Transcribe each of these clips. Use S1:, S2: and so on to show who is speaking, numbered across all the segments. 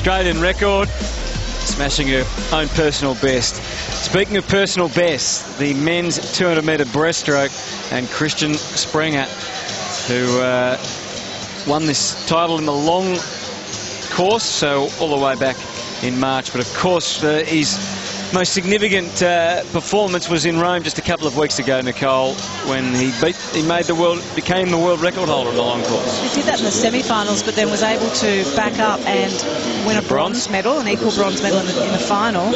S1: Australian record, smashing her own personal best. Speaking of personal best, the men's 200-metre breaststroke, and Christian Sprenger, who won this title in the long course, so all the way back in March. But of course, his most significant performance was in Rome just a couple of weeks ago, Nicole, when he became the world record holder in the long course.
S2: He did that in the semi-finals, but then was able to back up and win a bronze medal, an equal bronze medal in the final.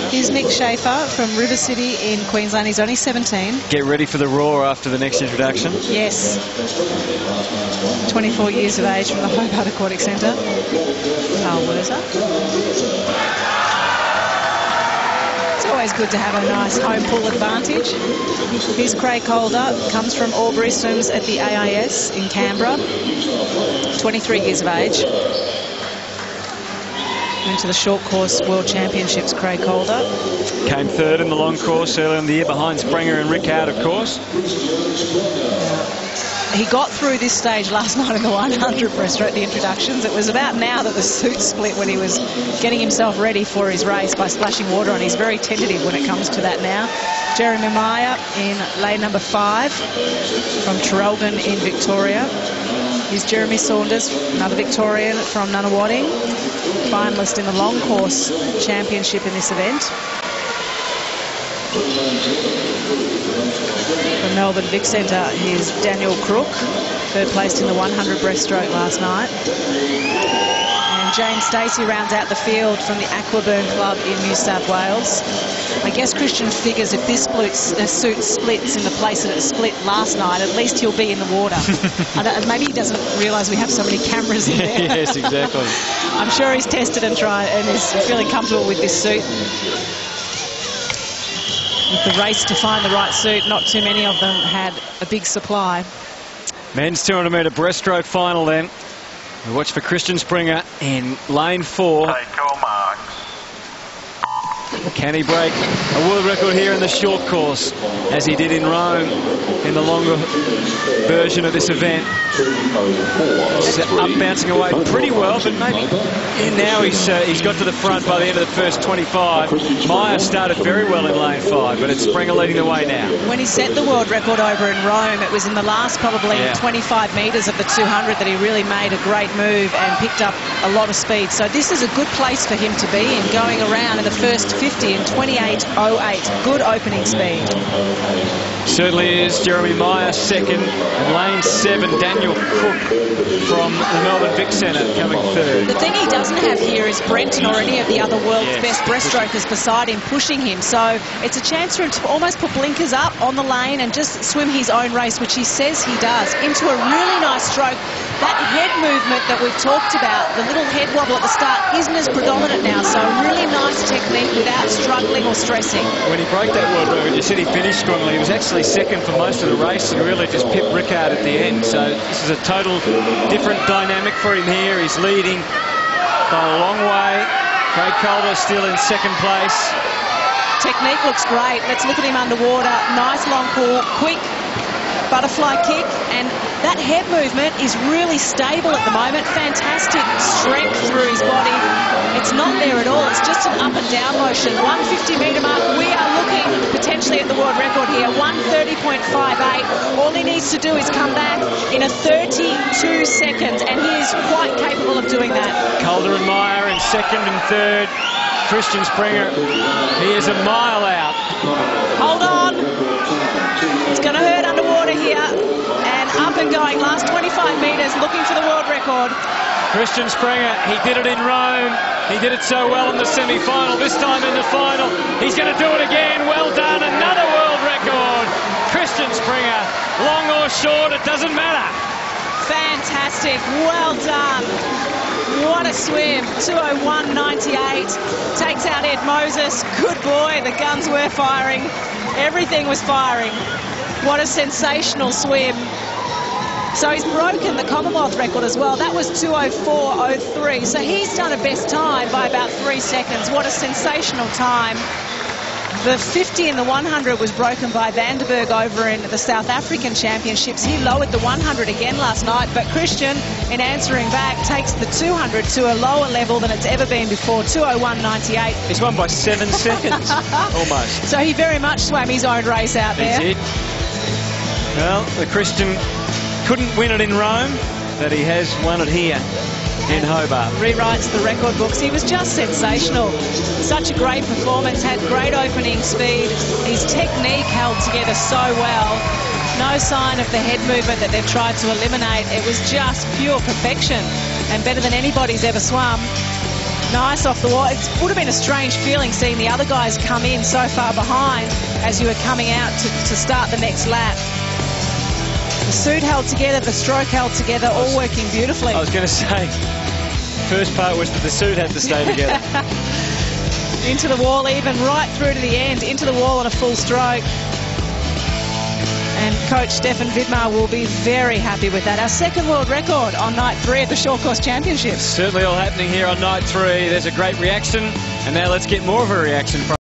S2: Here's Mick Schaefer from River City in Queensland. He's only 17. Get
S1: ready for the roar after the next introduction.
S2: Yes. 24 years of age from the Hobart Aquatic Centre. Carl Werser. It's always good to have a nice home pull advantage. Here's Craig Calder, comes from Albury, swims at the AIS in Canberra. 23 years of age. Into the short course World Championships, Craig Calder.
S1: Came third in the long course earlier in the year behind Sprenger and Rickard, of course.
S2: He got through this stage last night in the 100 breaststroke, the introductions. It was about now that the suit split when he was getting himself ready for his race by splashing water on. He's very tentative when it comes to that now. Jeremy Meyer in lane number 5 from Traralgon in Victoria. Here's Jeremy Saunders, another Victorian from Nunawading, finalist in the long course championship in this event. From Melbourne Vic Centre, here's Daniel Crook, third placed in the 100 breaststroke last night. And James Stacey rounds out the field from the Aquaburn Club in New South Wales. I guess Christian figures if this suit splits in the place that it split last night, at least he'll be in the water. Maybe he doesn't realise we have so many cameras in there.
S1: Yes, exactly.
S2: I'm sure he's tested and tried and is feeling comfortable with this suit. With the race to find the right suit, not too many of them had a big supply.
S1: Men's 200-metre breaststroke final then. We watch for Christian Sprenger in lane 4.
S3: Take your marks.
S1: Can he break a world record here in the short course, as he did in Rome in the longer version of this event? He's up bouncing away pretty well, but maybe now he's got to the front by the end of the first 25. Meyer started very well in lane 5, but it's Sprenger leading the way now.
S2: When he set the world record over in Rome, it was in the last probably 25 metres of the 200 that he really made a great move and picked up a lot of speed. So this is a good place for him to be in, going around in the first 50 in 28.08. Good opening speed.
S1: Certainly is. Jeremy Meyer second, and lane 7, Daniel Cook from the Melbourne Vic Centre coming third.
S2: The thing he doesn't have here is Brenton or any of the other world's best breaststrokers beside him pushing him. So it's a chance for him to almost put blinkers up on the lane and just swim his own race, which he says he does, into a really nice stroke. That head movement that we've talked about, the little head wobble at the start, isn't as predominant now. So really nice technique without struggling or stressing.
S1: When he broke that world record, you said he finished strongly. He was actually second for most of the race and really just pipped Rickard at the end. So this is a total different dynamic for him here. He's leading by a long way. Craig Calder still in second place.
S2: Technique looks great. Let's look at him underwater. Nice long pull, quick butterfly kick, and that head movement is really stable at the moment. Fantastic strength through his body. It's not there at all. It's just an up and down motion. 150-metre mark. We are looking potentially at the world record here. 130.58. All he needs to do is come back in a 32 seconds, and he is quite capable of doing that.
S1: Calder and Meyer in second and third. Christian Sprenger, he is a mile out.
S2: Hold on. It's going to hurt underwater here. And up and going, last 25 metres, looking for the world record.
S1: Christian Sprenger, he did it in Rome. He did it so well in the semi-final. This time in the final, he's going to do it again. Well done, another world record. Christian Sprenger, long or short, it doesn't matter.
S2: Fantastic, well done. What a swim, 201.98. Takes out Ed Moses. Good boy, the guns were firing. Everything was firing. What a sensational swim. So he's broken the Commonwealth record as well. That was 204.03. So he's done a best time by about 3 seconds. What a sensational time. The 50 and the 100 was broken by Vandenberg over in the South African Championships. He lowered the 100 again last night, but Christian, in answering back, takes the 200 to a lower level than it's ever been before, 201.98.
S1: He's won by 7 seconds, almost.
S2: So he very much swam his own race out there.
S1: He did. Well, the Christian couldn't win it in Rome, but he has won it here in Hobart.
S2: Rewrites the record books. He was just sensational. Such a great performance, had great opening speed. His technique held together so well. No sign of the head movement that they've tried to eliminate. It was just pure perfection and better than anybody's ever swum. Nice off the wall. It would have been a strange feeling seeing the other guys come in so far behind as you were coming out to start the next lap. The suit held together, the stroke held together, all working beautifully. I
S1: was going to say, first part was that the suit had to stay together.
S2: Into the wall even, right through to the end, into the wall on a full stroke. And Coach Stefan Vidmar will be very happy with that. Our second world record on night 3 of the Short Course Championships.
S1: Certainly all happening here on night 3. There's a great reaction, and now let's get more of a reaction from